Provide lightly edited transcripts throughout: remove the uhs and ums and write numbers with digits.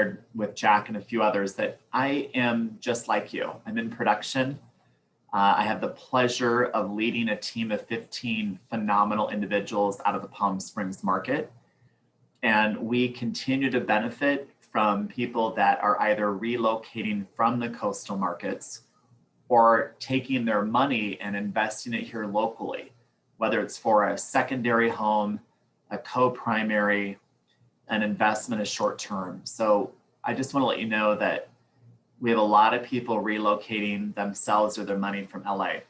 shared with Jack and a few others that I am just like you. I'm in production. I have the pleasure of leading a team of 15 phenomenal individuals out of the Palm Springs market. And we continue to benefit from people that are either relocating from the coastal markets or taking their money and investing it here locally, whether it's for a secondary home, a co-primary, an investment is short term. So I just want to let you know that we have a lot of people relocating themselves or their money from LA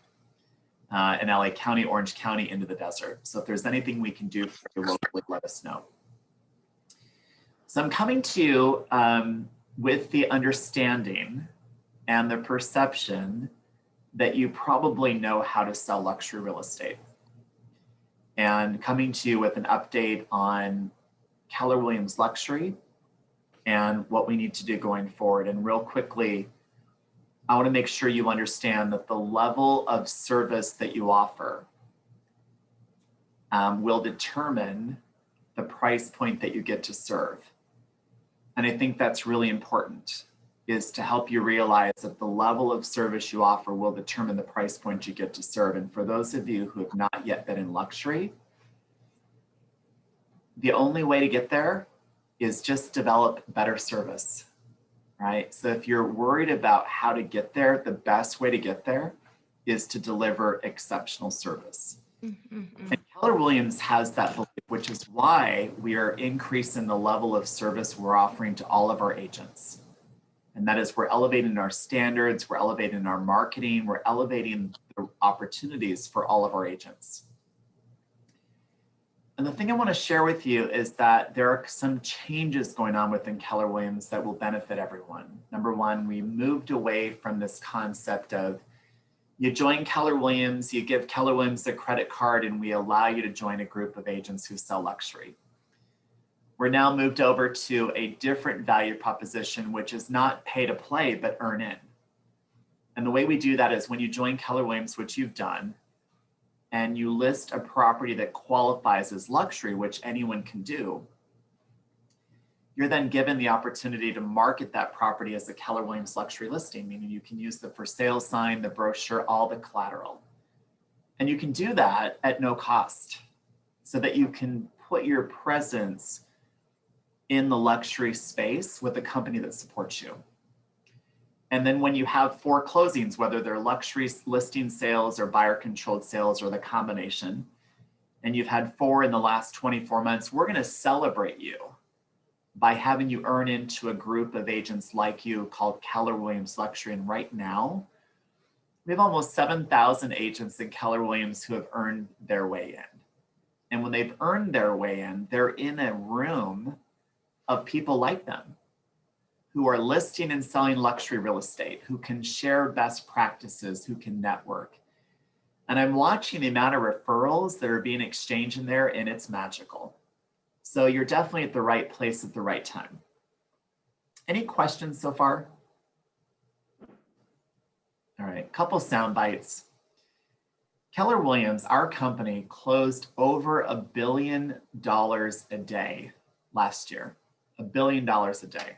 and LA County, Orange County into the desert. So if there's anything we can do for you locally, let us know. So I'm coming to you with the understanding and the perception that you probably know how to sell luxury real estate. And coming to you with an update on Keller Williams Luxury and what we need to do going forward. And real quickly, I want to make sure you understand that the level of service that you offer will determine the price point that you get to serve. And I think that's really important, is to help you realize that the level of service you offer will determine the price point you get to serve. And for those of you who have not yet been in luxury, the only way to get there is just develop better service, right? So if you're worried about how to get there, the best way to get there is to deliver exceptional service. And Keller Williams has that belief, which is why we are increasing the level of service we're offering to all of our agents. And that is, we're elevating our standards, we're elevating our marketing, we're elevating the opportunities for all of our agents. And the thing I want to share with you is that there are some changes going on within Keller Williams that will benefit everyone. Number one, we moved away from this concept of you join Keller Williams, you give Keller Williams a credit card, and we allow you to join a group of agents who sell luxury. We're now moved over to a different value proposition, which is not pay to play, but earn in. And the way we do that is when you join Keller Williams, which you've done, and you list a property that qualifies as luxury, which anyone can do, you're then given the opportunity to market that property as a Keller Williams luxury listing, meaning you can use the for sale sign, the brochure, all the collateral. And you can do that at no cost so that you can put your presence in the luxury space with a company that supports you. And then when you have 4 closings, whether they're luxury listing sales or buyer controlled sales or the combination, and you've had 4 in the last 24 months, we're going to celebrate you by having you earn into a group of agents like you called Keller Williams Luxury. And right now, we have almost 7,000 agents in Keller Williams who have earned their way in. And when they've earned their way in, they're in a room of people like them who are listing and selling luxury real estate, who can share best practices, who can network. And I'm watching the amount of referrals that are being exchanged in there, and it's magical. So you're definitely at the right place at the right time. Any questions so far? All right, couple sound bites. Keller Williams, our company, closed over $1 billion a day last year. $1 billion a day.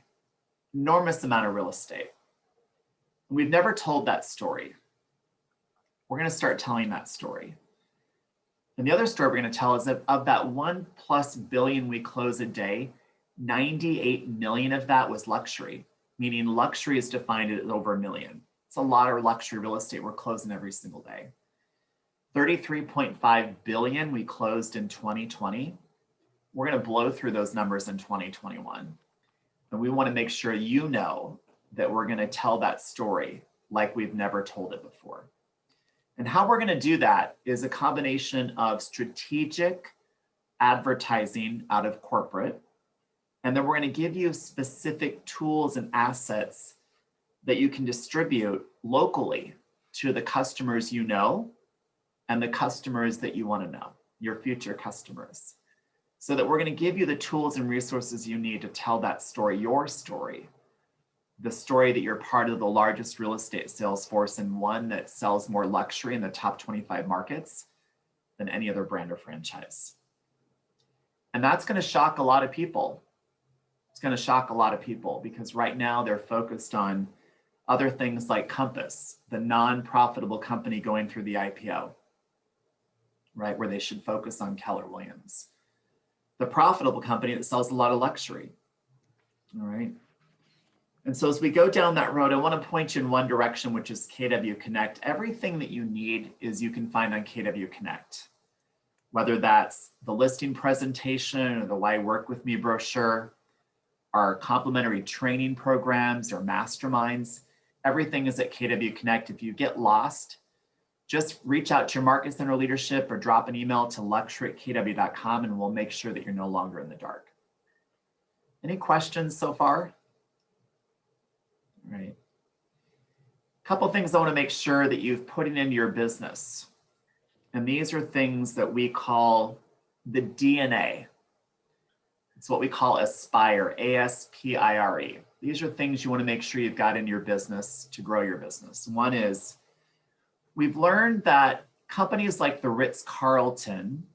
Enormous amount of real estate. We've never told that story. We're going to start telling that story. And the other story we're going to tell is that of that $1+ billion we close a day, 98 million of that was luxury, meaning luxury is defined as over $1 million. It's a lot of luxury real estate we're closing every single day. 33.5 billion we closed in 2020. We're going to blow through those numbers in 2021. And we want to make sure you know that we're going to tell that story like we've never told it before. And how we're going to do that is a combination of strategic advertising out of corporate. And then we're going to give you specific tools and assets that you can distribute locally to the customers you know and the customers that you want to know, your future customers. So that we're going to give you the tools and resources you need to tell that story, your story, the story that you're part of the largest real estate sales force and one that sells more luxury in the top 25 markets than any other brand or franchise. And that's going to shock a lot of people. It's going to shock a lot of people because right now they're focused on other things like Compass, the non-profitable company going through the IPO, right? Where they should focus on Keller Williams, the profitable company that sells a lot of luxury, all right? And so as we go down that road, I want to point you in one direction, which is KW Connect. Everything that you need you can find on KW Connect, whether that's the listing presentation or the Why Work With Me brochure, our complimentary training programs or masterminds. Everything is at KW Connect. If you get lost, just reach out to your market center leadership or drop an email to luxury@kw.com and we'll make sure that you're no longer in the dark. Any questions so far? All right. A couple things I want to make sure that you've put into your business. And these are things that we call the DNA. It's what we call Aspire, A-S-P-I-R-E. These are things you want to make sure you've got in your business to grow your business. One is, we've learned that companies like the Ritz-Carlton,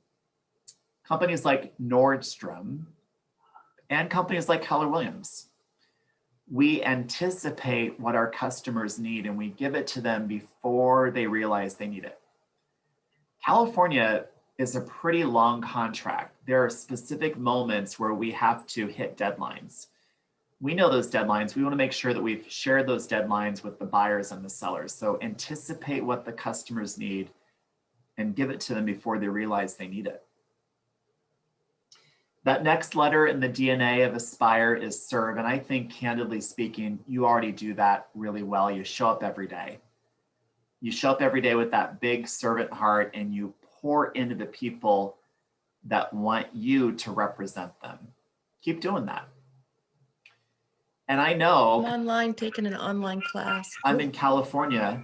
companies like Nordstrom, and companies like Keller Williams, we anticipate what our customers need and we give it to them before they realize they need it. California is a pretty long contract. There are specific moments where we have to hit deadlines. We know those deadlines. We want to make sure that we've shared those deadlines with the buyers and the sellers. So anticipate what the customers need and give it to them before they realize they need it. That next letter in the DNA of Aspire is serve. And I think, candidly speaking, you already do that really well. You show up every day. You show up every day with that big servant heart and you pour into the people that want you to represent them. Keep doing that. And I know I'm online taking an online class. I'm in California,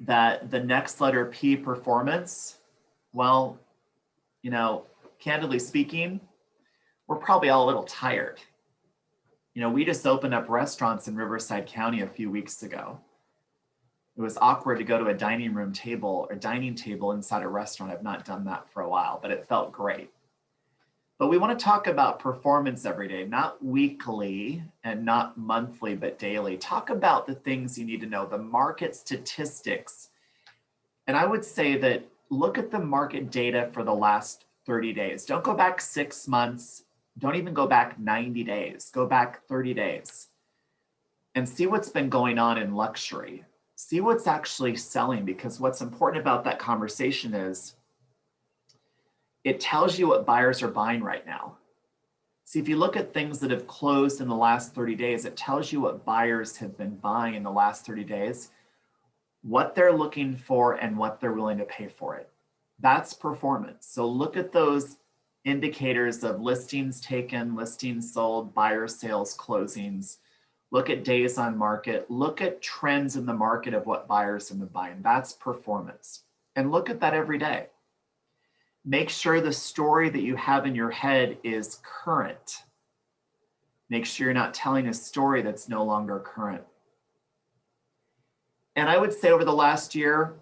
that the next letter P, performance, well, you know, candidly speaking, we're probably all a little tired. You know, we just opened up restaurants in Riverside County a few weeks ago. It was awkward to go to a dining table inside a restaurant. I've not done that for a while, but it felt great. But we want to talk about performance every day, not weekly and not monthly, but daily. Talk about the things you need to know, the market statistics. And I would say that look at the market data for the last 30 days. Don't go back 6 months. Don't even go back 90 days. Go back 30 days and see what's been going on in luxury. See what's actually selling, because what's important about that conversation is it tells you what buyers are buying right now. See, if you look at things that have closed in the last 30 days, it tells you what buyers have been buying in the last 30 days, what they're looking for and what they're willing to pay for it. That's performance. So look at those indicators of listings taken, listings sold, buyer sales, closings. Look at days on market. Look at trends in the market of what buyers have been buying. That's performance. And look at that every day. Make sure the story that you have in your head is current. Make sure you're not telling a story that's no longer current. And I would say over the last year,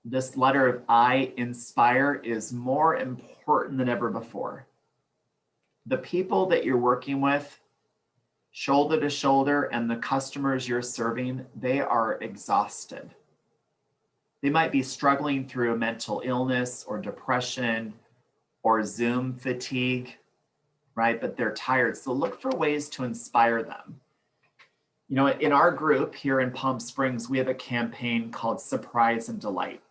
this letter of I, inspire, is more important than ever before. The people that you're working with, shoulder to shoulder, and the customers you're serving, they are exhausted. They might be struggling through mental illness or depression or Zoom fatigue, right? But they're tired. So look for ways to inspire them. You know, in our group here in Palm Springs, we have a campaign called Surprise and Delight.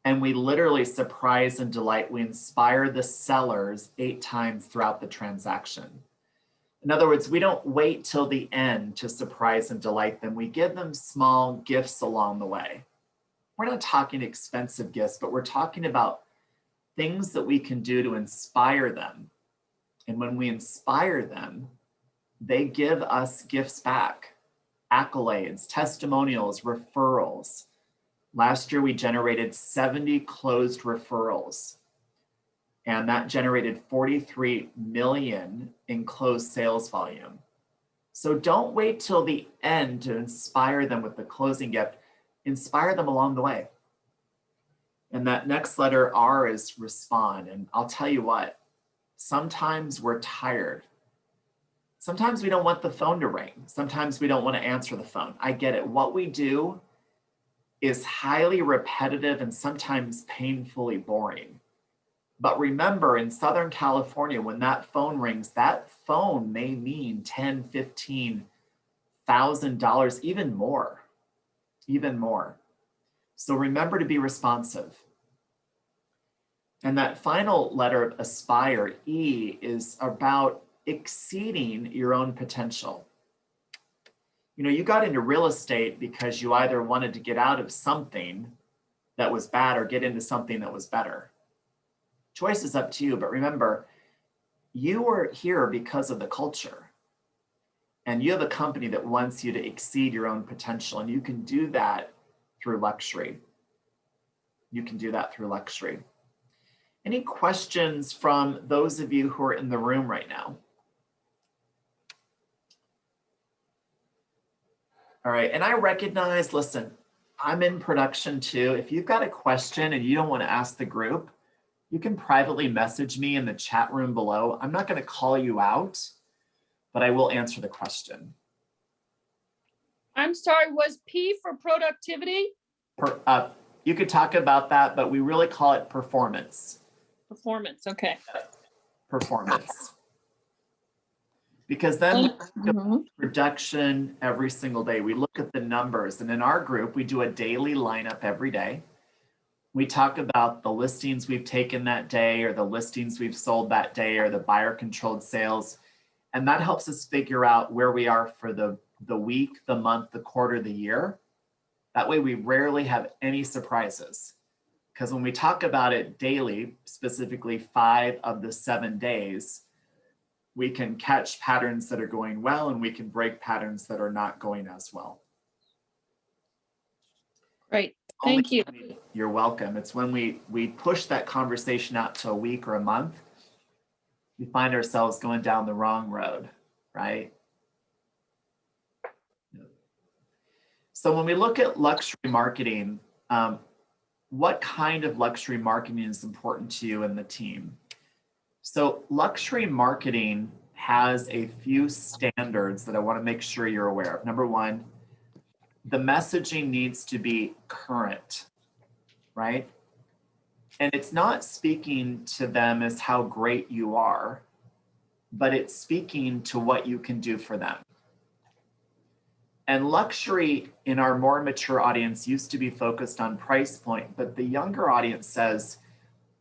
And we literally surprise and delight. We inspire the sellers 8 times throughout the transaction. In other words, we don't wait till the end to surprise and delight them. We give them small gifts along the way. We're not talking expensive gifts, but we're talking about things that we can do to inspire them. And when we inspire them, they give us gifts back, accolades, testimonials, referrals. Last year, we generated 70 closed referrals, and that generated 43 million in closed sales volume. So don't wait till the end to inspire them with the closing gift. Inspire them along the way. And that next letter, R, is respond. And I'll tell you what, sometimes we're tired. Sometimes we don't want the phone to ring. Sometimes we don't want to answer the phone. I get it. What we do is highly repetitive and sometimes painfully boring. But remember, in Southern California, when that phone rings, that phone may mean $10,000, $15,000, even more, even more. So remember to be responsive. And that final letter of aspire, E, is about exceeding your own potential. You know, you got into real estate because you either wanted to get out of something that was bad or get into something that was better. Choice is up to you, but remember, you are here because of the culture. And you have a company that wants you to exceed your own potential, and you can do that through luxury. You can do that through luxury. Any questions from those of you who are in the room right now? All right, and I recognize, listen, I'm in production too. If you've got a question and you don't want to ask the group, you can privately message me in the chat room below. I'm not going to call you out, but I will answer the question. I'm sorry, was P for productivity? You could talk about that, but we really call it performance. Performance, okay. Performance. Because then production every single day. We look at the numbers, and in our group, we do a daily lineup every day. We talk about the listings we've taken that day, or the listings we've sold that day, or the buyer controlled sales. And that helps us figure out where we are for the week, the month, the quarter, the year. That way we rarely have any surprises. Because when we talk about it daily, specifically 5 of the 7 days, we can catch patterns that are going well, and we can break patterns that are not going as well. Great, thank you. You're welcome. It's when we push that conversation out to a week or a month, we find ourselves going down the wrong road, right? So when we look at luxury marketing, what kind of luxury marketing is important to you and the team? So luxury marketing has a few standards that I want to make sure you're aware of. Number one, the messaging needs to be current, right? And it's not speaking to them as how great you are, but it's speaking to what you can do for them. And luxury in our more mature audience used to be focused on price point, but the younger audience says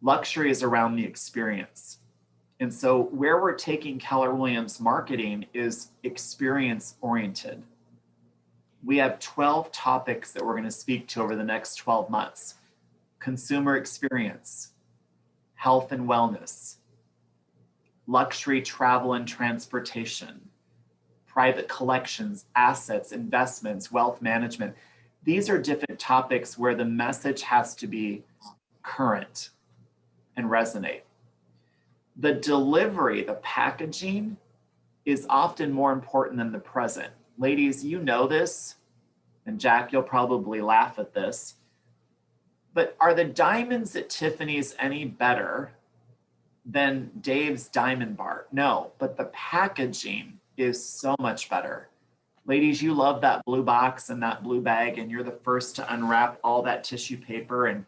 luxury is around the experience. And so where we're taking Keller Williams marketing is experience oriented. We have 12 topics that we're going to speak to over the next 12 months. Consumer experience, health and wellness, luxury travel and transportation, private collections, assets, investments, wealth management. These are different topics where the message has to be current and resonate. The delivery, the packaging is often more important than the present. Ladies, you know this, and Jack, you'll probably laugh at this, but are the diamonds at Tiffany's any better than Dave's diamond bar? No, but the packaging is so much better. Ladies, you love that blue box and that blue bag, and you're the first to unwrap all that tissue paper and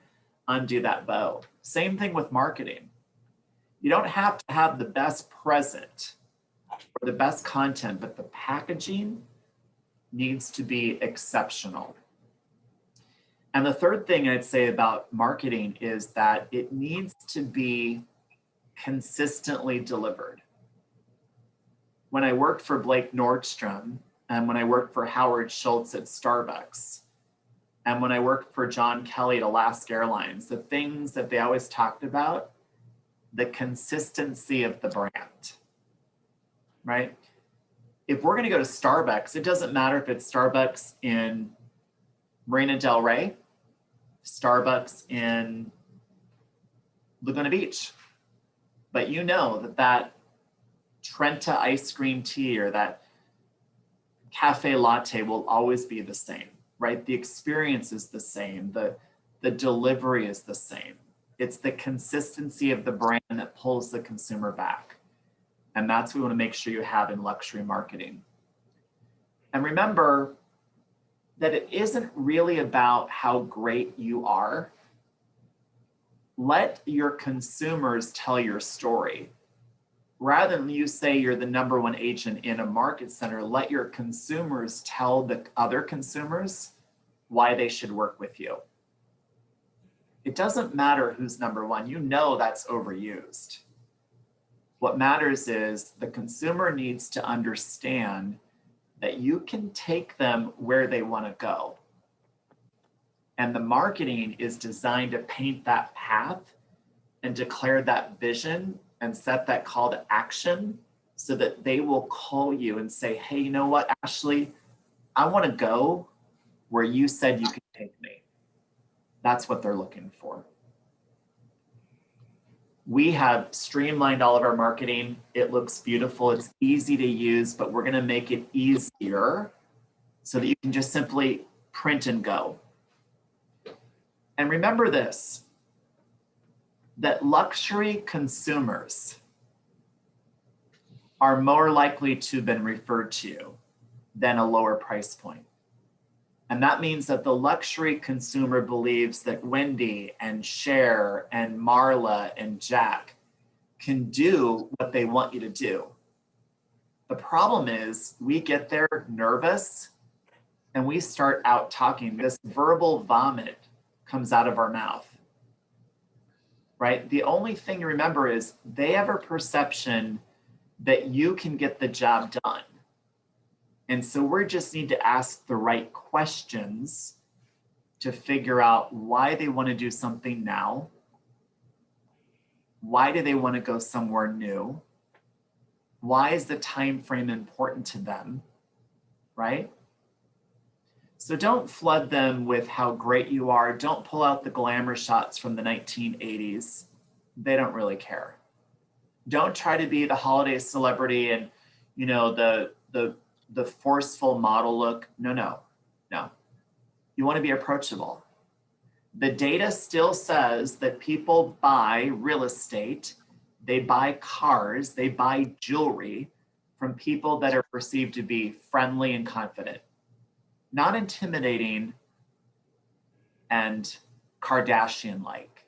undo that bow. Same thing with marketing. You don't have to have the best present or the best content, but the packaging needs to be exceptional. And the third thing I'd say about marketing is that it needs to be consistently delivered. When I worked for Blake Nordstrom, and when I worked for Howard Schultz at Starbucks, and when I worked for John Kelly at Alaska Airlines, the things that they always talked about, the consistency of the brand, right? If we're going to go to Starbucks, it doesn't matter if it's Starbucks in Marina Del Rey, Starbucks in Laguna Beach, but you know that Trenta ice cream tea or that cafe latte will always be the same, right? The experience is the same. The delivery is the same. It's the consistency of the brand that pulls the consumer back. And that's what we want to make sure you have in luxury marketing. And remember that it isn't really about how great you are. Let your consumers tell your story. Rather than you say you're the number one agent in a market center, let your consumers tell the other consumers why they should work with you. It doesn't matter who's number one. You know that's overused. What matters is the consumer needs to understand that you can take them where they want to go. And the marketing is designed to paint that path and declare that vision and set that call to action so that they will call you and say, hey, you know what, Ashley, I want to go where you said you could take me. That's what they're looking for. We have streamlined all of our marketing. It looks beautiful. It's easy to use, but we're going to make it easier so that you can just simply print and go. And remember this, that luxury consumers are more likely to have been referred to than a lower price point. And that means that the luxury consumer believes that Wendy and Cher and Marla and Jack can do what they want you to do. The problem is we get there nervous and we start out talking. This verbal vomit comes out of our mouth, right? The only thing you remember is they have a perception that you can get the job done. And so we just need to ask the right questions to figure out why they want to do something now. Why do they want to go somewhere new? Why is the time frame important to them, right? So don't flood them with how great you are. Don't pull out the glamour shots from the 1980s. They don't really care. Don't try to be the holiday celebrity and, you know, the forceful model look. No. You want to be approachable. The data still says that people buy real estate, they buy cars, they buy jewelry from people that are perceived to be friendly and confident, not intimidating and Kardashian-like,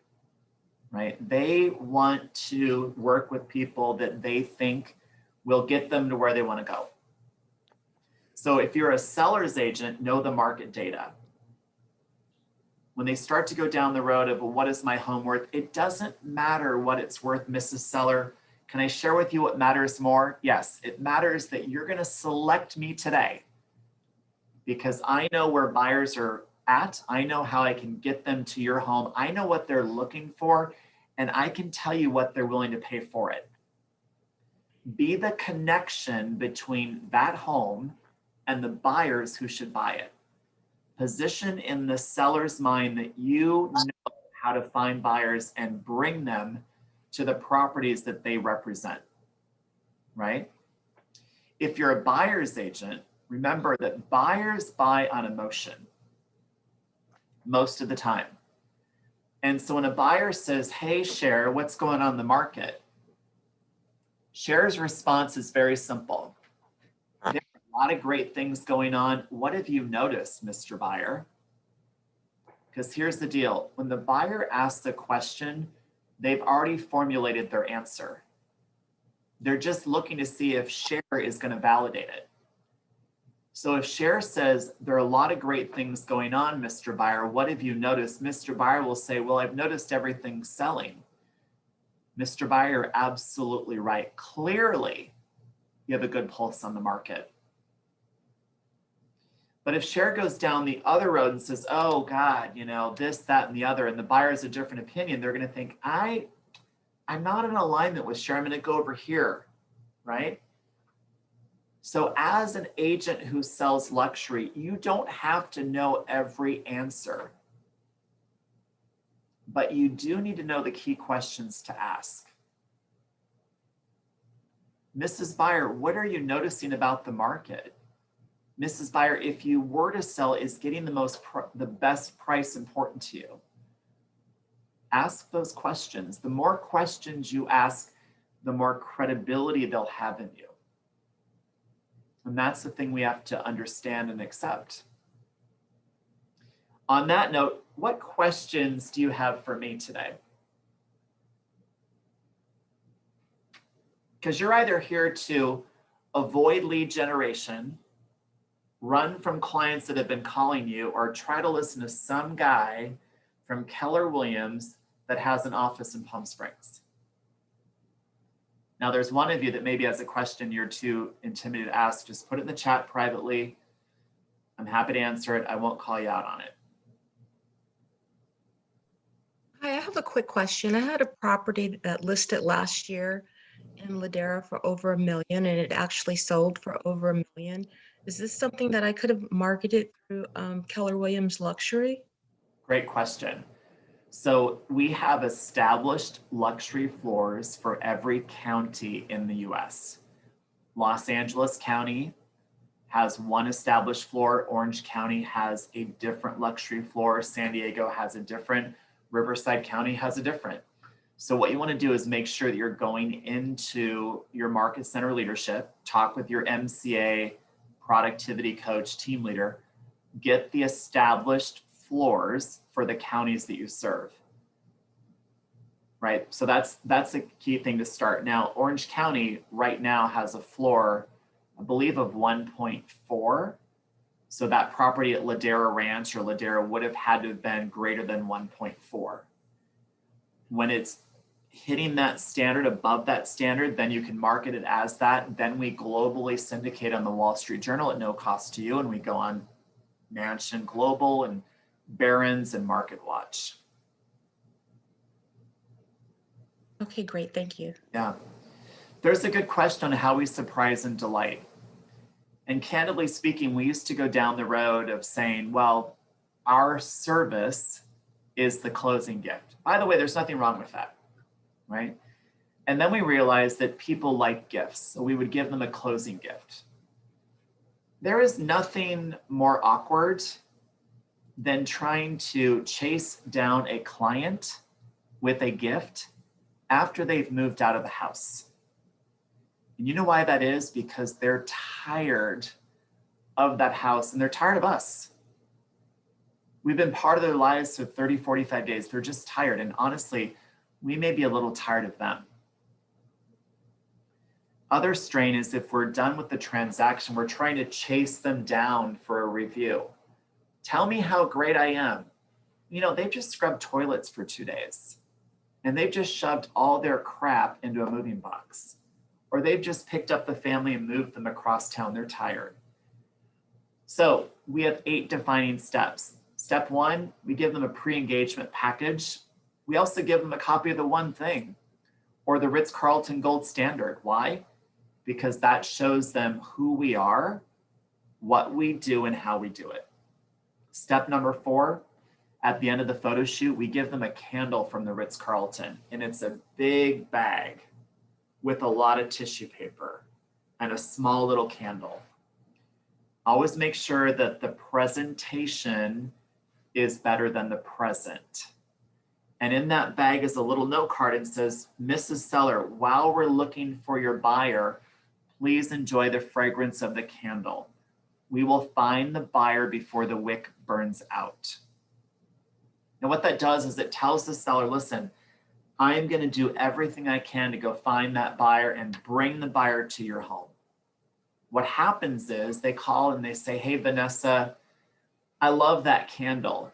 right? They want to work with people that they think will get them to where they want to go. So if you're a seller's agent, know the market data. When they start to go down the road of, well, what is my home worth? It doesn't matter what it's worth, Mrs. Seller. Can I share with you what matters more? Yes, it matters that you're going to select me today because I know where buyers are at. I know how I can get them to your home. I know what they're looking for, and I can tell you what they're willing to pay for it. Be the connection between that home and the buyers who should buy it. Position in the seller's mind that you know how to find buyers and bring them to the properties that they represent, right? If you're a buyer's agent, remember that buyers buy on emotion most of the time. And so when a buyer says, hey, Cher, what's going on in the market? Cher's response is very simple. There are a lot of great things going on. What have you noticed, Mr. Buyer? Because here's the deal. When the buyer asks the question, they've already formulated their answer. They're just looking to see if Cher is going to validate it. So if Cher says, there are a lot of great things going on, Mr. Buyer, what have you noticed? Mr. Buyer will say, well, I've noticed everything selling. Mr. Buyer, you're absolutely right. Clearly, you have a good pulse on the market. But if Cher goes down the other road and says, oh God, you know, this, that, and the other, and the buyer has a different opinion, they're going to think, I'm not in alignment with Cher. I'm going to go over here, right? So as an agent who sells luxury, you don't have to know every answer, but you do need to know the key questions to ask. Mrs. Buyer, what are you noticing about the market? Mrs. Buyer, if you were to sell, is getting the best price important to you? Ask those questions. The more questions you ask, the more credibility they'll have in you. And that's the thing we have to understand and accept. On that note, what questions do you have for me today? Because you're either here to avoid lead generation, run from clients that have been calling you, or try to listen to some guy from Keller Williams that has an office in Palm Springs. Now, there's one of you that maybe has a question you're too intimidated to ask. Just put it in the chat privately. I'm happy to answer it. I won't call you out on it. Hi, I have a quick question. I had a property that listed last year in Ladera for over $1 million, and it actually sold for over $1 million. Is this something that I could have marketed through Keller Williams Luxury? Great question. So we have established luxury floors for every county in the US. Los Angeles County has one established floor. Orange County has a different luxury floor. San Diego has a different. Riverside County has a different. So what you want to do is make sure that you're going into your market center leadership, talk with your MCA, productivity coach, team leader, get the established floors for the counties that you serve. Right? So that's a key thing to start. Now, Orange County right now has a floor, I believe, of 1.4. So that property at Ladera Ranch or Ladera would have had to have been greater than 1.4. When it's hitting that standard, above that standard, then you can market it as that. Then we globally syndicate on the Wall Street Journal at no cost to you. And we go on Mansion Global and Barron's and Market Watch. Okay, great. Thank you. Yeah. There's a good question on how we surprise and delight. And candidly speaking, we used to go down the road of saying, well, our service is the closing gift. By the way, there's nothing wrong with that, right? And then we realized that people like gifts, so we would give them a closing gift. There is nothing more awkward than trying to chase down a client with a gift after they've moved out of the house. And you know why that is? Because they're tired of that house and they're tired of us. We've been part of their lives for 30, 45 days. They're just tired. And honestly, we may be a little tired of them. Other strain is if we're done with the transaction, we're trying to chase them down for a review. Tell me how great I am. You know, they've just scrubbed toilets for 2 days and they've just shoved all their crap into a moving box. Or they've just picked up the family and moved them across town. They're tired. So we have 8 defining steps. Step 1, we give them a pre-engagement package. We also give them a copy of the One Thing or the Ritz-Carlton Gold Standard. Why? Because that shows them who we are, what we do, and how we do it. Step number 4, at the end of the photo shoot, we give them a candle from the Ritz-Carlton, and it's a big bag with a lot of tissue paper and a small little candle. Always make sure that the presentation is better than the present. And in that bag is a little note card and says, Mrs. Seller, while we're looking for your buyer, please enjoy the fragrance of the candle. We will find the buyer before the wick burns out. And what that does is it tells the seller, listen, I am going to do everything I can to go find that buyer and bring the buyer to your home. What happens is they call and they say, hey, Vanessa, I love that candle.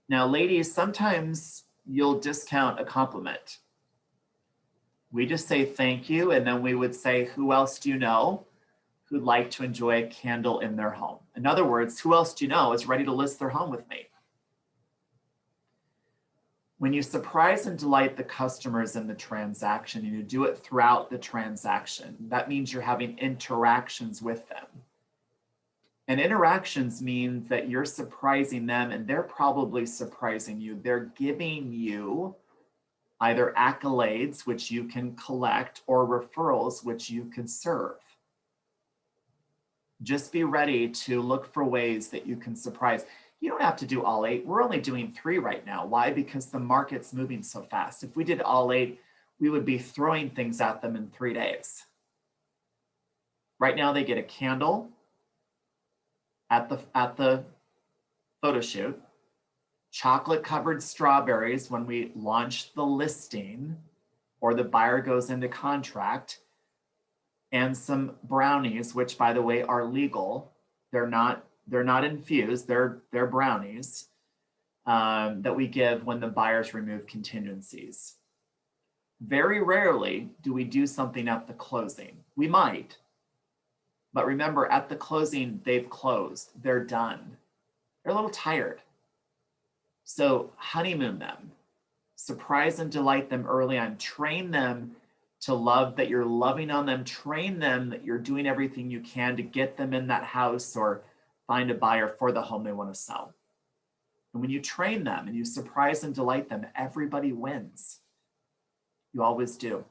Now, ladies, sometimes you'll discount a compliment. We just say thank you. And then we would say, who else do you know who'd like to enjoy a candle in their home? In other words, who else do you know is ready to list their home with me? When you surprise and delight the customers in the transaction, and you do it throughout the transaction, that means you're having interactions with them. And interactions means that you're surprising them and they're probably surprising you. They're giving you either accolades, which you can collect, or referrals, which you can serve. Just be ready to look for ways that you can surprise. You don't have to do all 8. We're only doing 3 right now. Why? Because the market's moving so fast. If we did all 8, we would be throwing things at them in 3 days. Right now they get a candle at the photo shoot, chocolate covered strawberries when we launch the listing or the buyer goes into contract, and some brownies, which by the way are legal. They're not infused, they're brownies that we give when the buyers remove contingencies. Very rarely do we do something at the closing. We might, but remember at the closing, they've closed, they're done. They're a little tired. So honeymoon them, surprise and delight them early on, train them to love that you're loving on them, train them that you're doing everything you can to get them in that house or find a buyer for the home they want to sell. And when you train them and you surprise and delight them, everybody wins. You always do.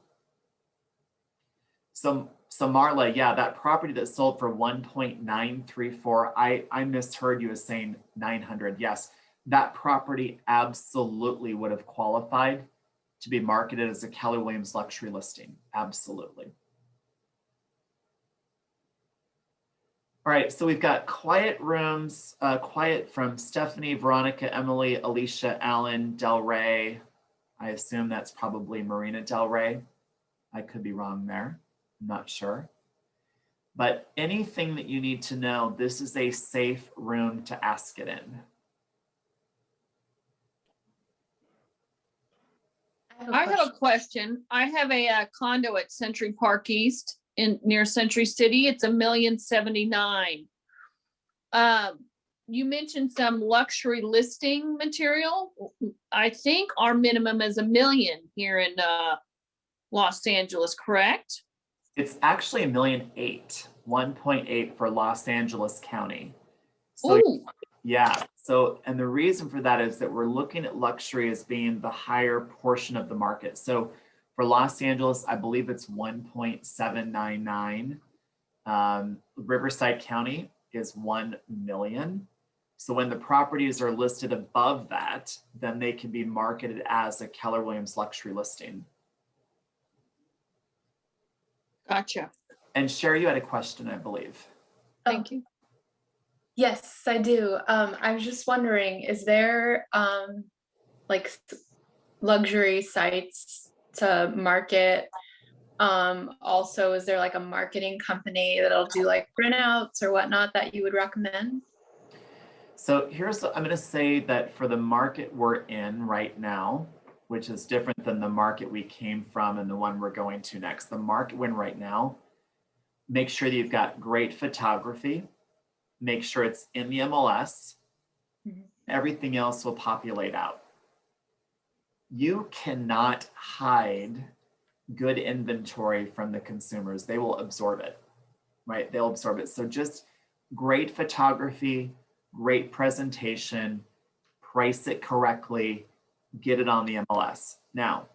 So Marla, yeah, that property that sold for 1.934, I misheard you as saying 900. Yes, that property absolutely would have qualified to be marketed as a Keller Williams luxury listing. Absolutely. All right, so we've got quiet rooms, quiet from Stephanie, Veronica, Emily, Alicia, Alan, Del Rey. I assume that's probably Marina Del Rey. I could be wrong there, I'm not sure. But anything that you need to know, this is a safe room to ask it in. I have a question. I have a condo at Century Park East near Century City. It's $1,079,000. You mentioned some luxury listing material. I think our minimum is $1 million here in Los Angeles, correct? It's actually $1.8 million, 1.8 for Los Angeles County. So Ooh. yeah, so, and the reason for that is that we're looking at luxury as being the higher portion of the market. So for Los Angeles, I believe it's 1.799. Riverside County is 1 million. So when the properties are listed above that, then they can be marketed as a Keller Williams luxury listing. Gotcha. And Sherry, you had a question, I believe. Thank you. Yes, I do. I was just wondering, is there like luxury sites to market? Also, is there like a marketing company that'll do like printouts or whatnot that you would recommend? So here's, I'm going to say that for the market we're in right now, which is different than the market we came from and the one we're going to next, the market we're in right now, make sure that you've got great photography, make sure it's in the MLS, everything else will populate out. You cannot hide good inventory from the consumers. They will absorb it, right? They'll absorb it. So just great photography, great presentation, price it correctly, get it on the MLS. Now,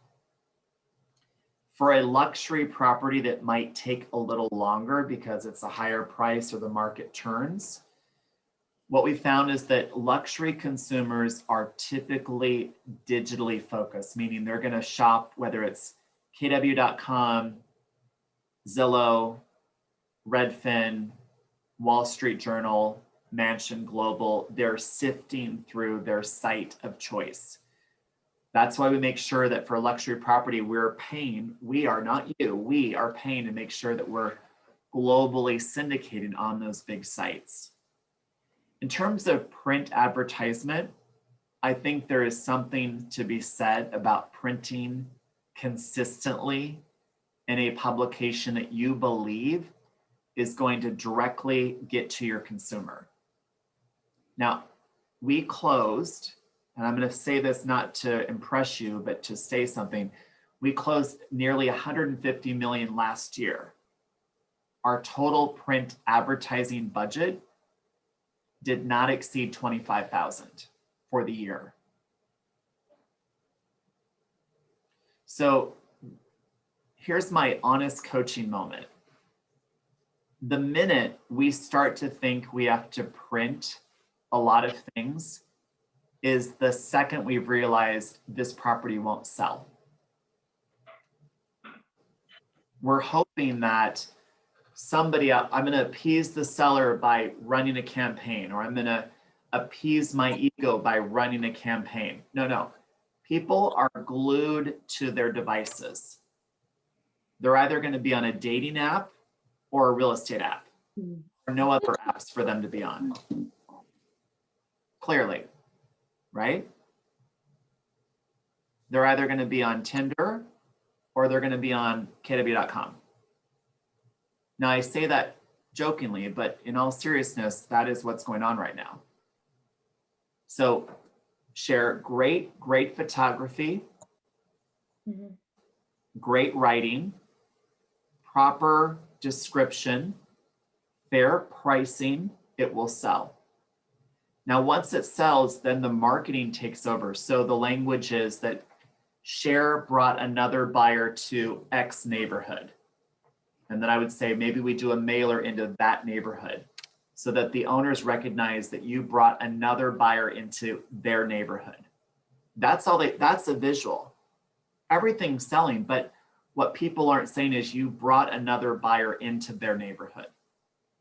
for a luxury property that might take a little longer because it's a higher price or the market turns, what we found is that luxury consumers are typically digitally focused, meaning they're going to shop, whether it's kw.com, Zillow, Redfin, Wall Street Journal, Mansion Global, they're sifting through their site of choice. That's why we make sure that for a luxury property, we're paying, we are not you, we are paying to make sure that we're globally syndicating on those big sites. In terms of print advertisement, I think there is something to be said about printing consistently in a publication that you believe is going to directly get to your consumer. Now, we closed, and I'm going to say this not to impress you, but to say something. We closed nearly 150 million last year. Our total print advertising budget did not exceed 25,000 for the year. So here's my honest coaching moment. The minute we start to think we have to print a lot of things is the second we've realized this property won't sell. we're hoping that somebody, I'm going to appease the seller by running a campaign, or I'm going to appease my ego by running a campaign. No. People are glued to their devices. They're either going to be on a dating app or a real estate app. Or no other apps for them to be on. Clearly, right? They're either going to be on Tinder or they're going to be on kw.com. Now, I say that jokingly, but in all seriousness, that is what's going on right now. So share great photography, great writing, proper description, fair pricing, it will sell. Now, once it sells, then the marketing takes over. So the language is that share brought another buyer to X neighborhood. And then I would say maybe we do a mailer into that neighborhood so that the owners recognize that you brought another buyer into their neighborhood. That's a visual. Everything's selling, but what people aren't saying is you brought another buyer into their neighborhood.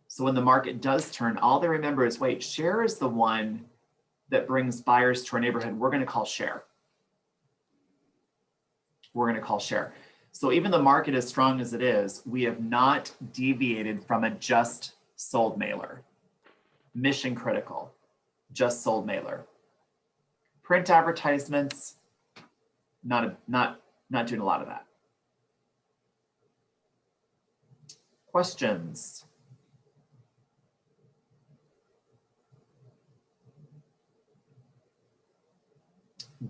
So when the market does turn, all they remember is, wait, share is the one that brings buyers to our neighborhood. We're going to call share. We're going to call share. So even the market as strong as it is, we have not deviated from a just sold mailer. Mission critical, just sold mailer. Print advertisements, not doing a lot of that. Questions?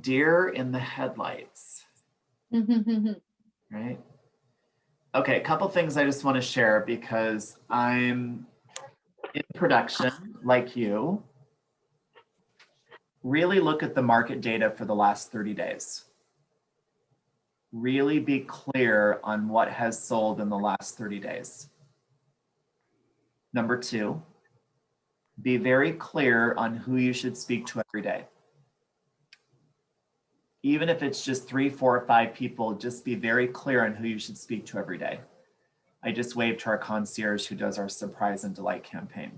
Deer in the headlights, right? Okay, a couple things I just want to share because I'm in production like you. Really look at the market data for the last 30 days. Really be clear on what has sold in the last 30 days. Number two, be very clear on who you should speak to every day. Even if it's just 3, 4, or 5 people, just be very clear on who you should speak to every day. I just waved to our concierge who does our surprise and delight campaign.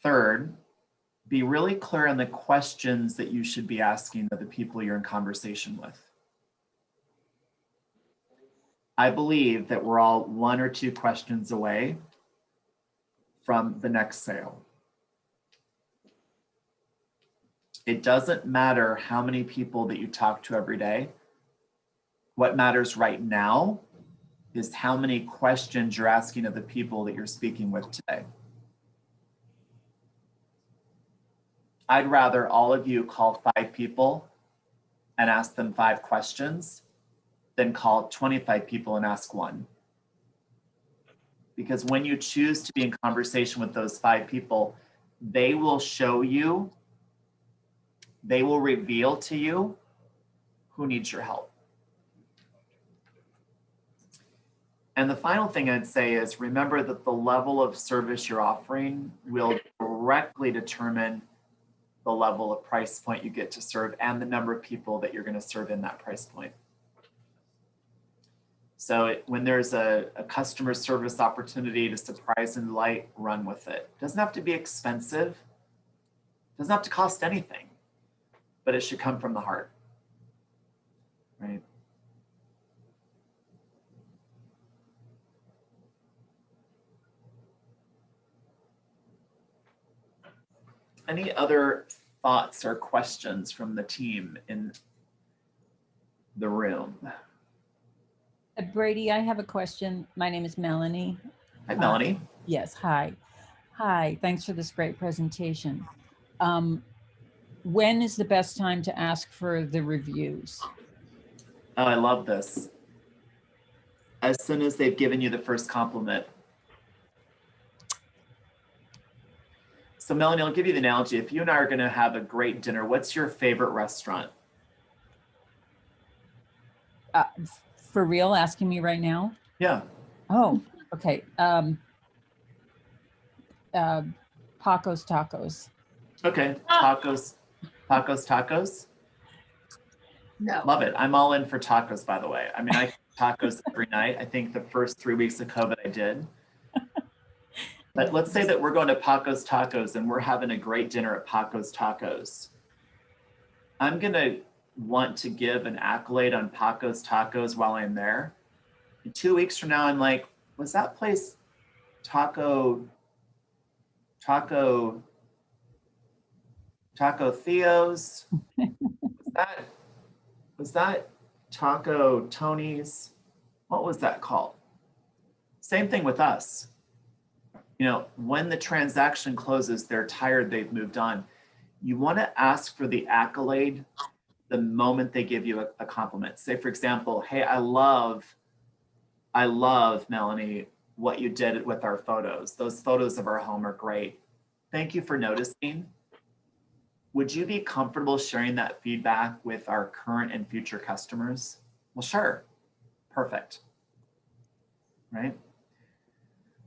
Third, be really clear on the questions that you should be asking of the people you're in conversation with. I believe that we're all 1 or 2 questions away from the next sale. It doesn't matter how many people that you talk to every day. What matters right now is how many questions you're asking of the people that you're speaking with today. I'd rather all of you call 5 people and ask them 5 questions than call 25 people and ask 1. Because when you choose to be in conversation with those 5 people, they will show you, they will reveal to you who needs your help. And the final thing I'd say is remember that the level of service you're offering will directly determine the level of price point you get to serve and the number of people that you're going to serve in that price point. So when there's a customer service opportunity to surprise and delight, run with it. It doesn't have to be expensive. It doesn't have to cost anything, but it should come from the heart, right? Any other thoughts or questions from the team in the room? Brady, I have a question. My name is Melanie. Hi, Melanie. Yes, hi. Hi, thanks for this great presentation. When is the best time to ask for the reviews? Oh, I love this. As soon as they've given you the first compliment. So Melanie, I'll give you the analogy. If you and I are going to have a great dinner, what's your favorite restaurant? For real, asking me right now? Yeah. Oh, okay. Paco's Tacos. Okay. Tacos. No. Love it. I'm all in for tacos, by the way. I mean, I eat tacos every night. I think the first 3 weeks of COVID I did. But let's say that we're going to Paco's Tacos and we're having a great dinner at Paco's Tacos. I'm going to want to give an accolade on Paco's Tacos while I'm there. And 2 weeks from now, I'm like, was that place Taco Theo's? Was that Taco Tony's? What was that called? Same thing with us. You know, when the transaction closes, they're tired, they've moved on. You want to ask for the accolade the moment they give you a compliment. Say, for example, hey, I love, Melanie, what you did with our photos. Those photos of our home are great. Thank you for noticing. Would you be comfortable sharing that feedback with our current and future customers? Well, sure. Perfect. Right?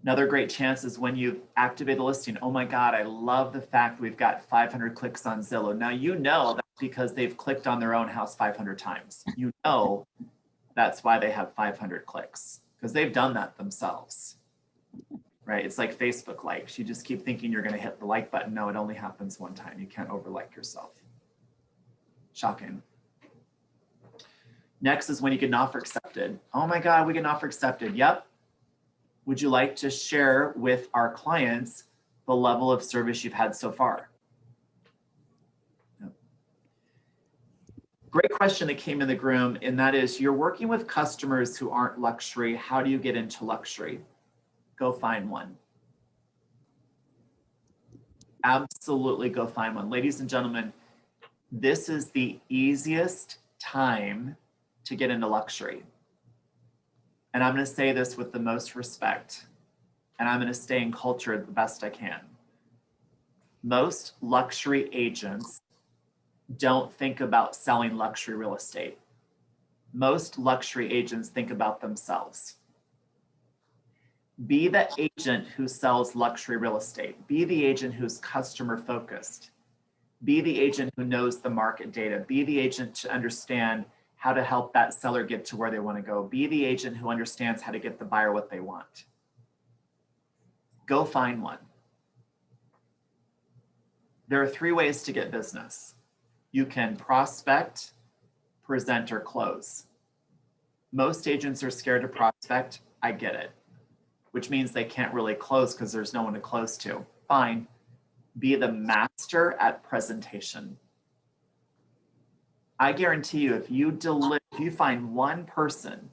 Another great chance is when you activate the listing. Oh my God, I love the fact we've got 500 clicks on Zillow. Now, you know that's because they've clicked on their own house 500 times. You know that's why they have 500 clicks, because they've done that themselves, right? It's like Facebook likes. You just keep thinking you're going to hit the like button. No, it only happens one time. You can't over-like yourself. Shocking. Next is when you get an offer accepted. Oh my God, we get an offer accepted. Yep. Would you like to share with our clients the level of service you've had so far? Yep. Great question that came in the room, and that is, you're working with customers who aren't luxury. How do you get into luxury? Go find one. Absolutely go find one. Ladies and gentlemen, this is the easiest time to get into luxury. And I'm going to say this with the most respect, and I'm going to stay in culture the best I can. Most luxury agents don't think about selling luxury real estate. Most luxury agents think about themselves. Be the agent who sells luxury real estate. Be the agent who's customer focused. Be the agent who knows the market data. Be the agent to understand how to help that seller get to where they want to go. Be the agent who understands how to get the buyer what they want. Go find one. There are 3 ways to get business. You can prospect, present, or close. Most agents are scared to prospect. I get it, which means they can't really close because there's no one to close to. Fine. Be the master at presentation. I guarantee you, if you find one person,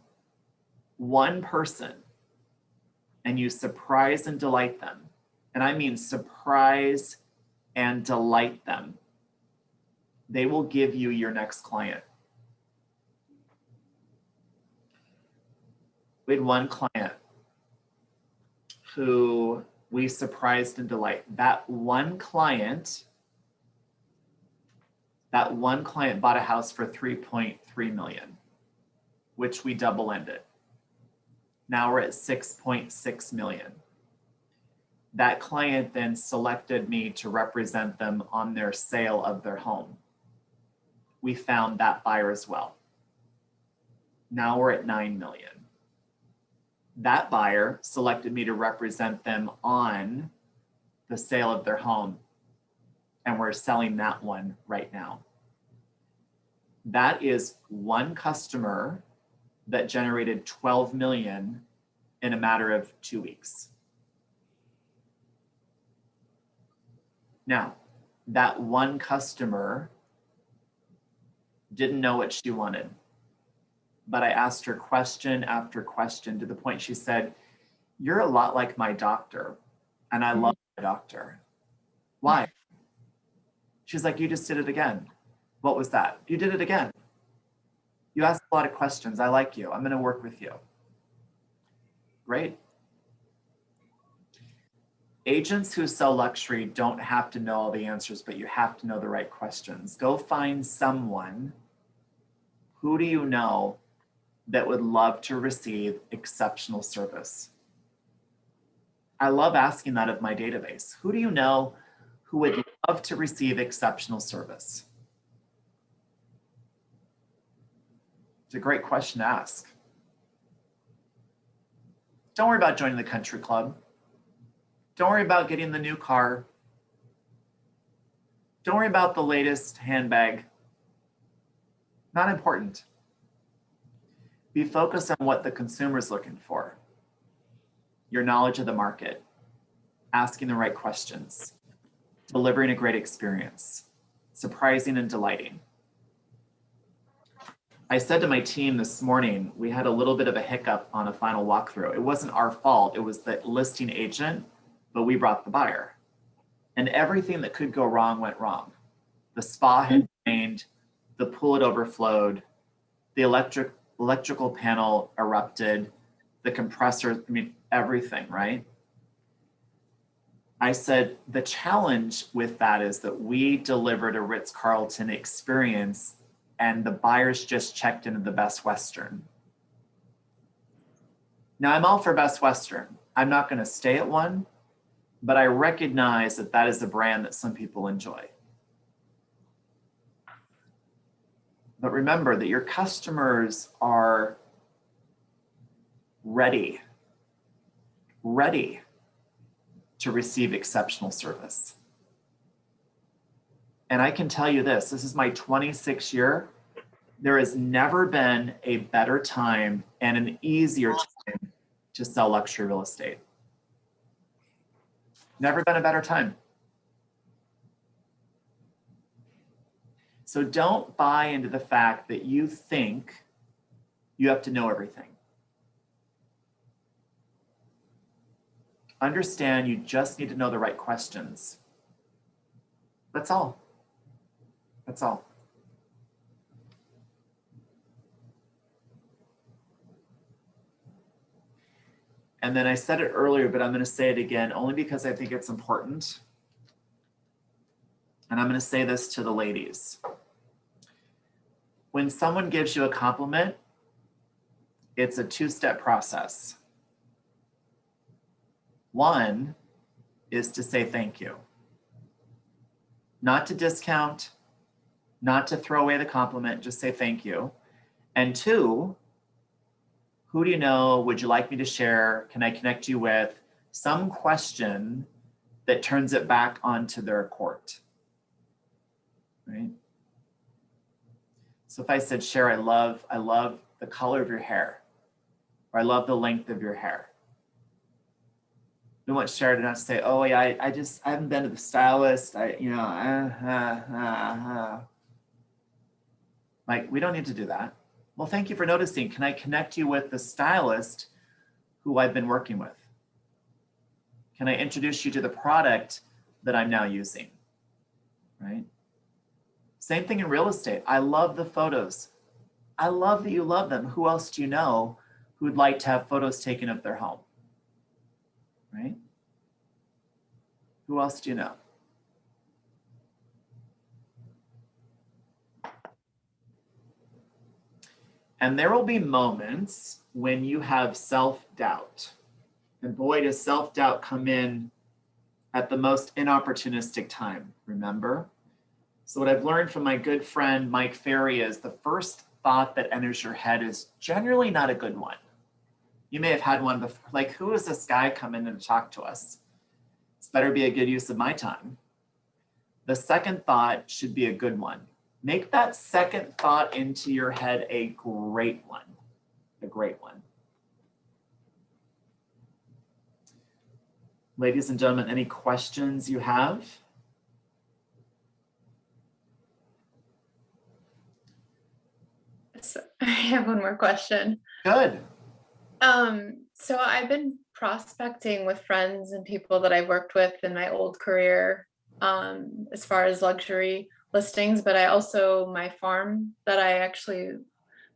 and you surprise and delight them, and I mean surprise and delight them, they will give you your next client. We had one client who we surprised and delight. That one client bought a house for 3.3 million, which we double-ended. Now we're at 6.6 million. That client then selected me to represent them on their sale of their home. We found that buyer as well. Now we're at 9 million. That buyer selected me to represent them on the sale of their home, and we're selling that one right now. That is one customer that generated 12 million in a matter of 2 weeks. Now, that one customer didn't know what she wanted, but I asked her question after question to the point she said, "You're a lot like my doctor, and I love my doctor." Why? She's like, "You just did it again." What was that? You did it again. You asked a lot of questions. I like you. I'm going to work with you. Great. Agents who sell luxury don't have to know all the answers, but you have to know the right questions. Go find someone. Who do you know that would love to receive exceptional service? I love asking that of my database. Who do you know who would love to receive exceptional service? It's a great question to ask. Don't worry about joining the country club. Don't worry about getting the new car. Don't worry about the latest handbag. Not important. Be focused on what the consumer is looking for. Your knowledge of the market, asking the right questions, delivering a great experience, surprising and delighting. I said to my team this morning, we had a little bit of a hiccup on a final walkthrough. It wasn't our fault, it was the listing agent, but we brought the buyer. And everything that could go wrong went wrong. The spa had rained, the pool had overflowed, the electrical panel erupted, the compressor, I mean, everything, right? I said, the challenge with that is that we delivered a Ritz-Carlton experience and the buyers just checked into the Best Western. Now I'm all for Best Western. I'm not gonna stay at one, but I recognize that that is a brand that some people enjoy. But remember that your customers are ready to receive exceptional service. And I can tell you this is my 26th year. There has never been a better time and an easier time to sell luxury real estate. Never been a better time. So don't buy into the fact that you think you have to know everything. Understand you just need to know the right questions. That's all. That's all. And then I said it earlier, but I'm going to say it again, only because I think it's important. And I'm going to say this to the ladies. When someone gives you a compliment, it's a two-step process. One is to say thank you. Not to discount, not to throw away the compliment, just say thank you. And two, who do you know? Would you like me to share? Can I connect you with some question that turns it back onto their court? Right? So if I said, Cher, I love the color of your hair, or I love the length of your hair. We want Cher to not say, oh yeah, I haven't been to the stylist. Like, we don't need to do that. Well, thank you for noticing. Can I connect you with the stylist who I've been working with? Can I introduce you to the product that I'm now using, right? Same thing in real estate. I love the photos. I love that you love them. Who else do you know who would like to have photos taken of their home, right? Who else do you know? And there will be moments when you have self-doubt. And boy, does self-doubt come in at the most inopportunistic time, remember? So what I've learned from my good friend, Mike Ferry, is the first thought that enters your head is generally not a good one. You may have had one before, like, who is this guy coming in to talk to us? This better be a good use of my time. The second thought should be a good one. Make that second thought into your head a great one, a great one. Ladies and gentlemen, any questions you have? So I have one more question. Good. So I've been prospecting with friends and people that I've worked with in my old career, as far as luxury listings, but I also, my farm that I actually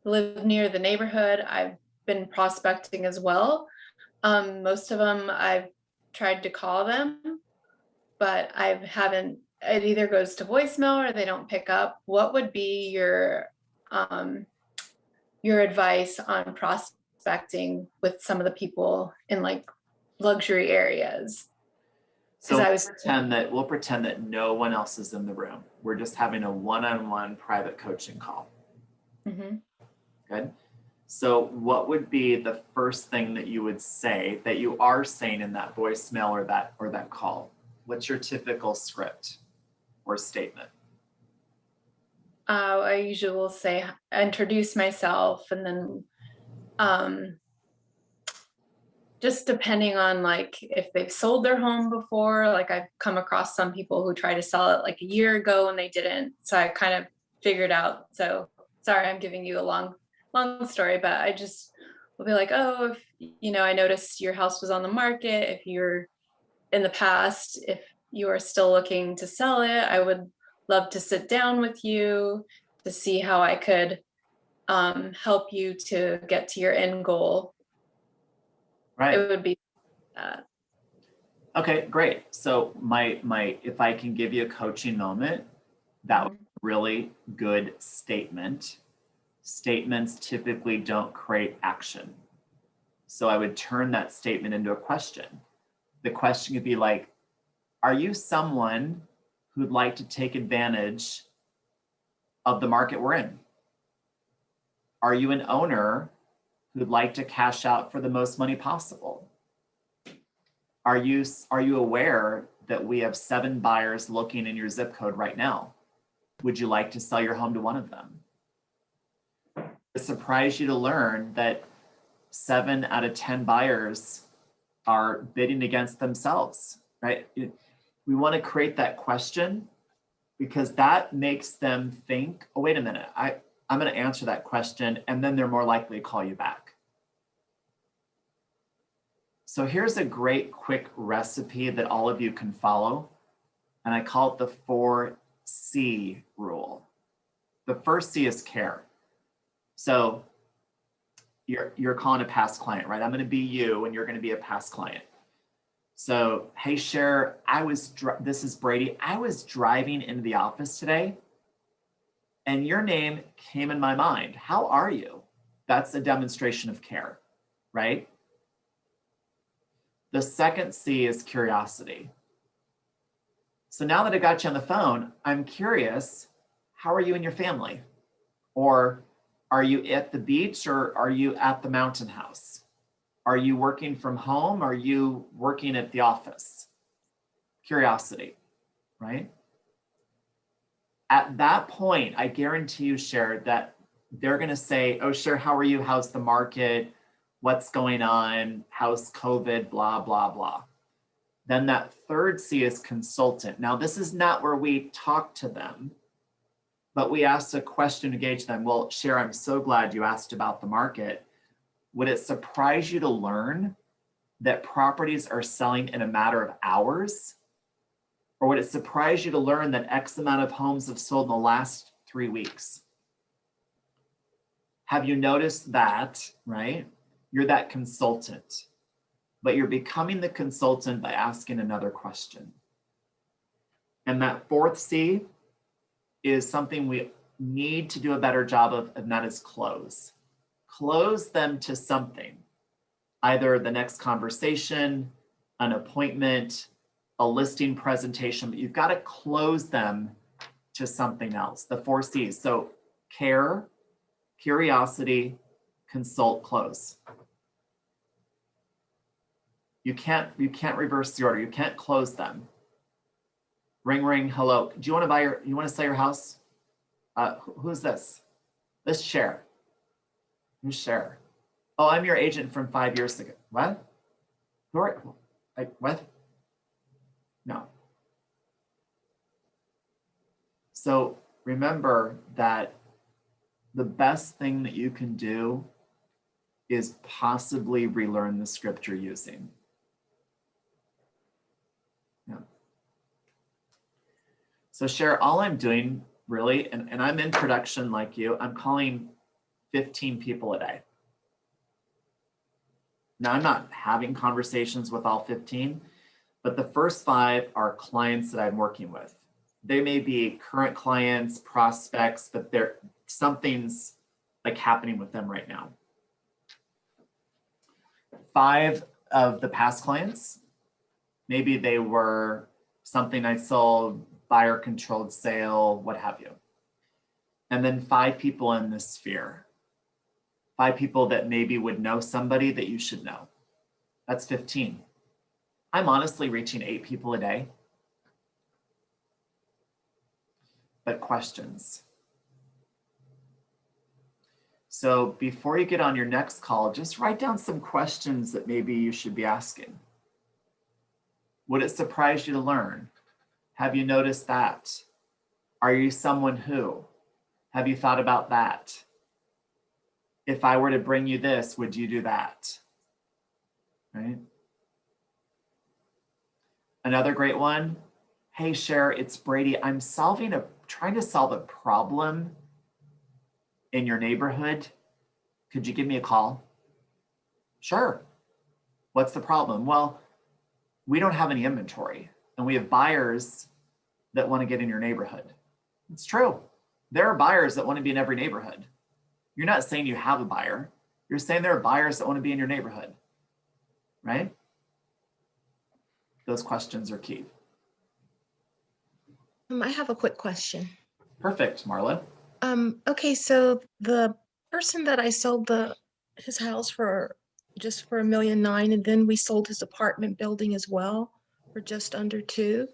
live near the neighborhood, I've been prospecting as well. Most of them I've tried to call them, but I haven't, it either goes to voicemail or they don't pick up. What would be your advice on prospecting with some of the people in like luxury areas? So we'll pretend that no one else is in the room. We're just having a one-on-one private coaching call. Mm-hmm. Good. So what would be the first thing that you would say that you are saying in that voicemail or that call? What's your typical script or statement? I usually will say, introduce myself, and then just depending on like if they've sold their home before, like I've come across some people who try to sell it like a year ago and they didn't. So I kind of figured out. So sorry, I'm giving you a long story, but I just will be like, oh, if I noticed your house was on the market. If you're in the past, if you are still looking to sell it, I would love to sit down with you to see how I could help you to get to your end goal. Right. It would be that. Okay, great. So if I can give you a coaching moment, that was a really good statement. Statements typically don't create action. So I would turn that statement into a question. The question could be like, are you someone who'd like to take advantage of the market we're in? Are you an owner who'd like to cash out for the most money possible? Are you aware that we have 7 buyers looking in your zip code right now? Would you like to sell your home to one of them? It surprised you to learn that 7 out of 10 buyers are bidding against themselves, right? We want to create that question because that makes them think, oh, wait a minute, I'm going to answer that question, and then they're more likely to call you back. So here's a great quick recipe that all of you can follow, and I call it the 4C rule. The first C is care. So you're calling a past client, right? I'm going to be you, and you're going to be a past client. So, hey, Cher, this is Brady. I was driving into the office today, and your name came in my mind. How are you? That's a demonstration of care, right? The second C is curiosity. So now that I got you on the phone, I'm curious, how are you and your family? Or are you at the beach or are you at the mountain house? Are you working from home? Are you working at the office? Curiosity, right? At that point, I guarantee you, Cher, that they're going to say, oh, Cher, how are you? How's the market? What's going on? How's COVID? Blah, blah, blah. Then that third C is consultant. Now, this is not where we talk to them, but we ask a question to gauge them. Well, Cher, I'm so glad you asked about the market. Would it surprise you to learn that properties are selling in a matter of hours? Or would it surprise you to learn that X amount of homes have sold in the last 3 weeks? Have you noticed that, right? You're that consultant, but you're becoming the consultant by asking another question. And that fourth C is something we need to do a better job of, and that is close. Close them to something, either the next conversation, an appointment, a listing presentation, but you've got to close them to something else, the 4 C's. So care, curiosity, consult, close. You can't reverse the order. You can't close them. Ring, ring, hello. Do you want to sell your house? Who's this? Let's share. Who's Cher? Oh, I'm your agent from 5 years ago. What? Who are, like, what? No. So remember that the best thing that you can do is possibly relearn the script you're using. Yeah. So Cher, all I'm doing really, and I'm in production like you, I'm calling 15 people a day. Now, I'm not having conversations with all 15, but the first 5 are clients that I'm working with. They may be current clients, prospects, but something's like happening with them right now. 5 of the past clients, maybe they were something I sold, buyer controlled sale, what have you. And then 5 people in this sphere. by people that maybe would know somebody that you should know. That's 15. I'm honestly reaching 8 people a day. But questions. So before you get on your next call, just write down some questions that maybe you should be asking. Would it surprise you to learn? Have you noticed that? Are you someone who? Have you thought about that? If I were to bring you this, would you do that? Right? Another great one. Hey, Cher, it's Brady. I'm trying to solve a problem in your neighborhood. Could you give me a call? Sure. What's the problem? Well, we don't have any inventory and we have buyers that want to get in your neighborhood. It's true. There are buyers that want to be in every neighborhood. You're not saying you have a buyer. You're saying there are buyers that want to be in your neighborhood, right? Those questions are key. I have a quick question. Perfect, Marla. Okay, so the person that I sold his house for just for $1.9 million, and then we sold his apartment building as well for just under 2.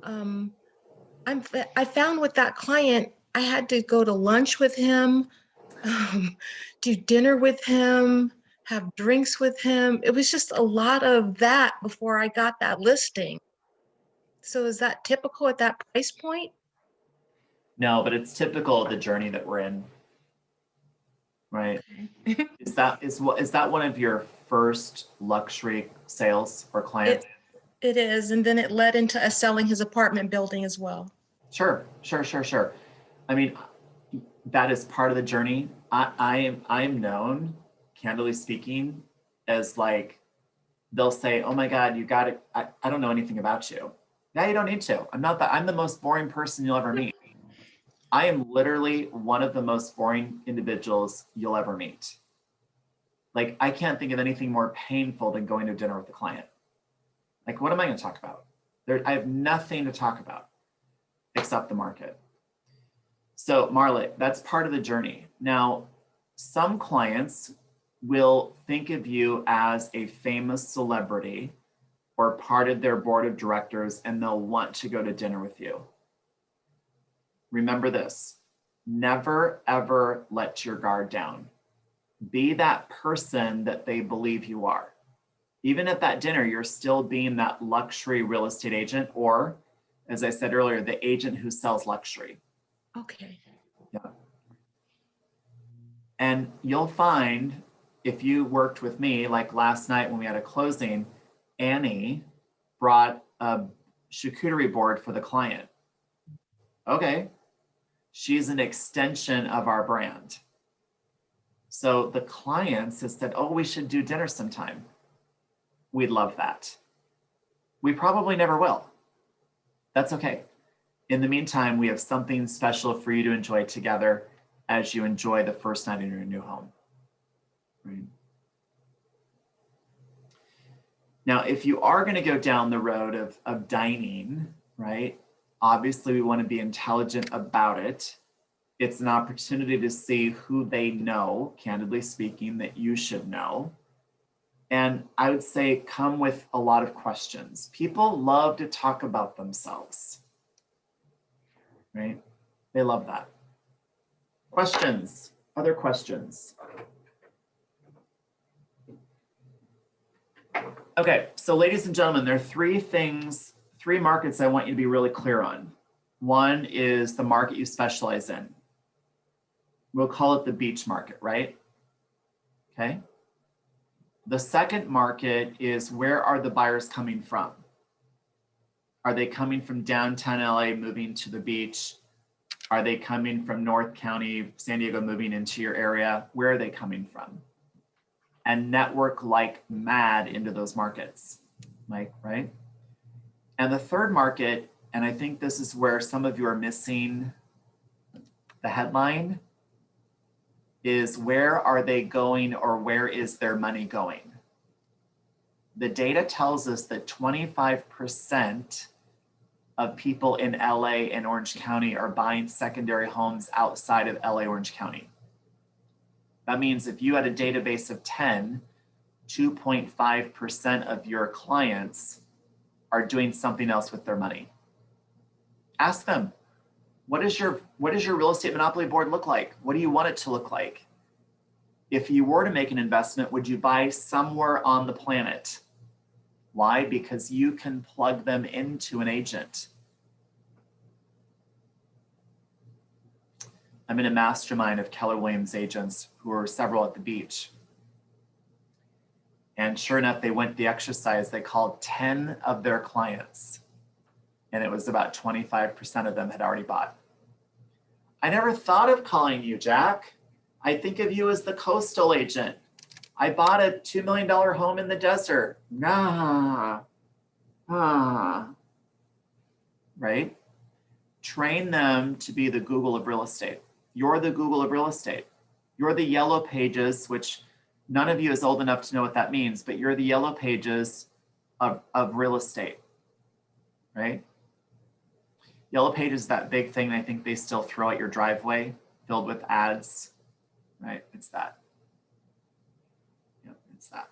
I found with that client, I had to go to lunch with him, do dinner with him, have drinks with him. It was just a lot of that before I got that listing. So is that typical at that price point? No, but it's typical of the journey that we're in, right? Is that one of your first luxury sales or clients? It is, and then it led into us selling his apartment building as well. Sure. I mean, that is part of the journey. I am known, candidly speaking, as like, they'll say, oh my God, you got it. I don't know anything about you. Yeah, you don't need to. I'm the most boring person you'll ever meet. I am literally one of the most boring individuals you'll ever meet. Like, I can't think of anything more painful than going to dinner with a client. Like, what am I going to talk about? I have nothing to talk about except the market. So Marla, that's part of the journey. Now, some clients will think of you as a famous celebrity or part of their board of directors, and they'll want to go to dinner with you. Remember this, never, ever let your guard down. Be that person that they believe you are. Even at that dinner, you're still being that luxury real estate agent, or as I said earlier, the agent who sells luxury. Okay. Yeah. And you'll find if you worked with me, like last night when we had a closing, Annie brought a charcuterie board for the client. Okay. She's an extension of our brand. So the clients have said, oh, we should do dinner sometime. We'd love that. We probably never will. That's okay. In the meantime, we have something special for you to enjoy together as you enjoy the first night in your new home. Right? Now, if you are going to go down the road of dining, right? Obviously, we want to be intelligent about it. It's an opportunity to see who they know, candidly speaking, that you should know. And I would say come with a lot of questions. People love to talk about themselves, right? They love that. Questions, other questions? Okay, so ladies and gentlemen, there are 3 markets I want you to be really clear on. One is the market you specialize in. We'll call it the beach market, right? Okay. The second market is where are the buyers coming from? Are they coming from downtown LA moving to the beach? Are they coming from North County, San Diego moving into your area? Where are they coming from? And network like mad into those markets, Mike, right? And the third market, and I think this is where some of you are missing the headline, is where are they going or where is their money going? The data tells us that 25% of people in LA and Orange County are buying secondary homes outside of LA, Orange County. That means if you had a database of 10, 2.5% of your clients are doing something else with their money. Ask them, what does your real estate monopoly board look like? What do you want it to look like? If you were to make an investment, would you buy somewhere on the planet? Why? Because you can plug them into an agent. I'm in a mastermind of Keller Williams agents who are several at the beach. And sure enough, they went the exercise. They called 10 of their clients, and it was about 25% of them had already bought. I never thought of calling you, Jack. I think of you as the coastal agent. I bought a $2 million home in the desert. Right? Train them to be the Google of real estate. You're the Google of real estate. You're the yellow pages, which none of you is old enough to know what that means, but you're the yellow pages of real estate, right? Yellow pages, that big thing I think they still throw at your driveway filled with ads, right? It's that. Yep, it's that.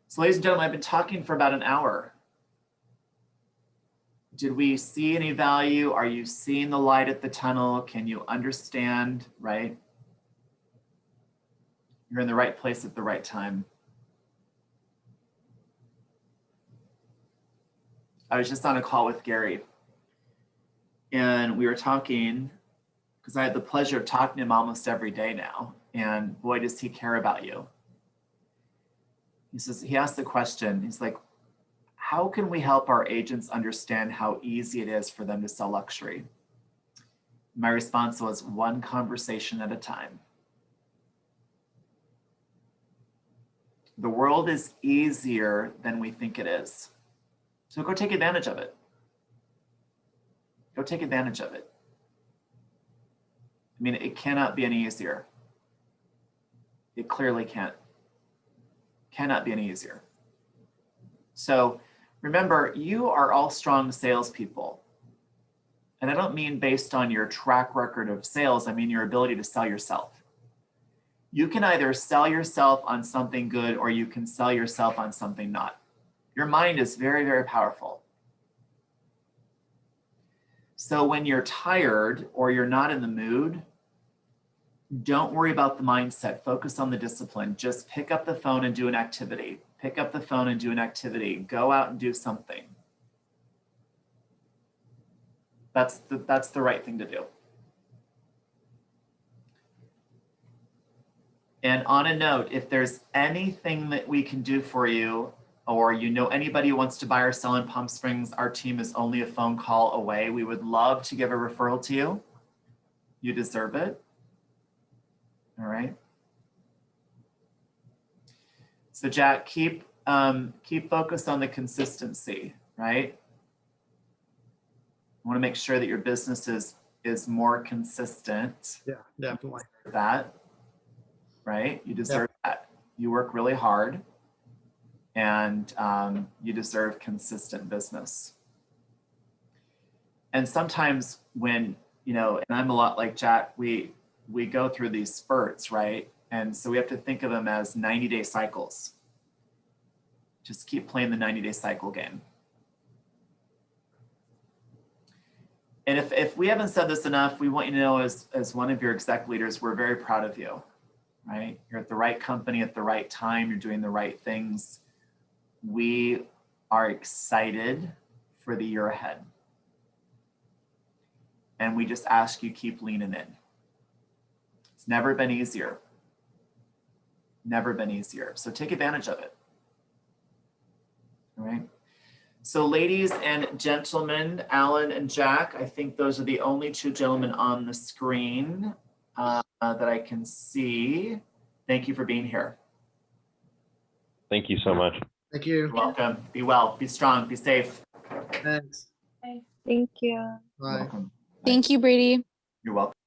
So ladies and gentlemen, I've been talking for about an hour. Did we see any value? Are you seeing the light at the tunnel? Can you understand, right? You're in the right place at the right time. I was just on a call with Gary, and we were talking, because I had the pleasure of talking to him almost every day now, and boy, does he care about you. He asked the question, he's like, how can we help our agents understand how easy it is for them to sell luxury? My response was, one conversation at a time. The world is easier than we think it is. So go take advantage of it. Go take advantage of it. I mean, it cannot be any easier. It clearly can't. Cannot be any easier. So remember, you are all strong salespeople. And I don't mean based on your track record of sales, I mean your ability to sell yourself. You can either sell yourself on something good or you can sell yourself on something not. Your mind is very, very powerful. So when you're tired or you're not in the mood, don't worry about the mindset. Focus on the discipline. Just pick up the phone and do an activity. Pick up the phone and do an activity. Go out and do something. That's the right thing to do. And on a note, if there's anything that we can do for you, or you know anybody who wants to buy or sell in Palm Springs, our team is only a phone call away. We would love to give a referral to you. You deserve it. All right. So Jack, keep focused on the consistency, right? I want to make sure that your business is more consistent. Yeah, definitely. That, right? You deserve that. You work really hard, and you deserve consistent business. And sometimes when, you know, and I'm a lot like Jack, we go through these spurts, right? And so we have to think of them as 90-day cycles. Just keep playing the 90-day cycle game. And if we haven't said this enough, we want you to know as one of your exec leaders, we're very proud of you, right? You're at the right company at the right time. You're doing the right things. We are excited for the year ahead. And we just ask you keep leaning in. It's never been easier. Never been easier. So take advantage of it. All right. So ladies and gentlemen, Alan and Jack, I think those are the only two gentlemen on the screen that I can see. Thank you for being here. Thank you so much. Thank you. You're welcome. Be well, be strong, be safe. Thanks. Thank you. Bye. Welcome. Thank you, Brady. You're welcome.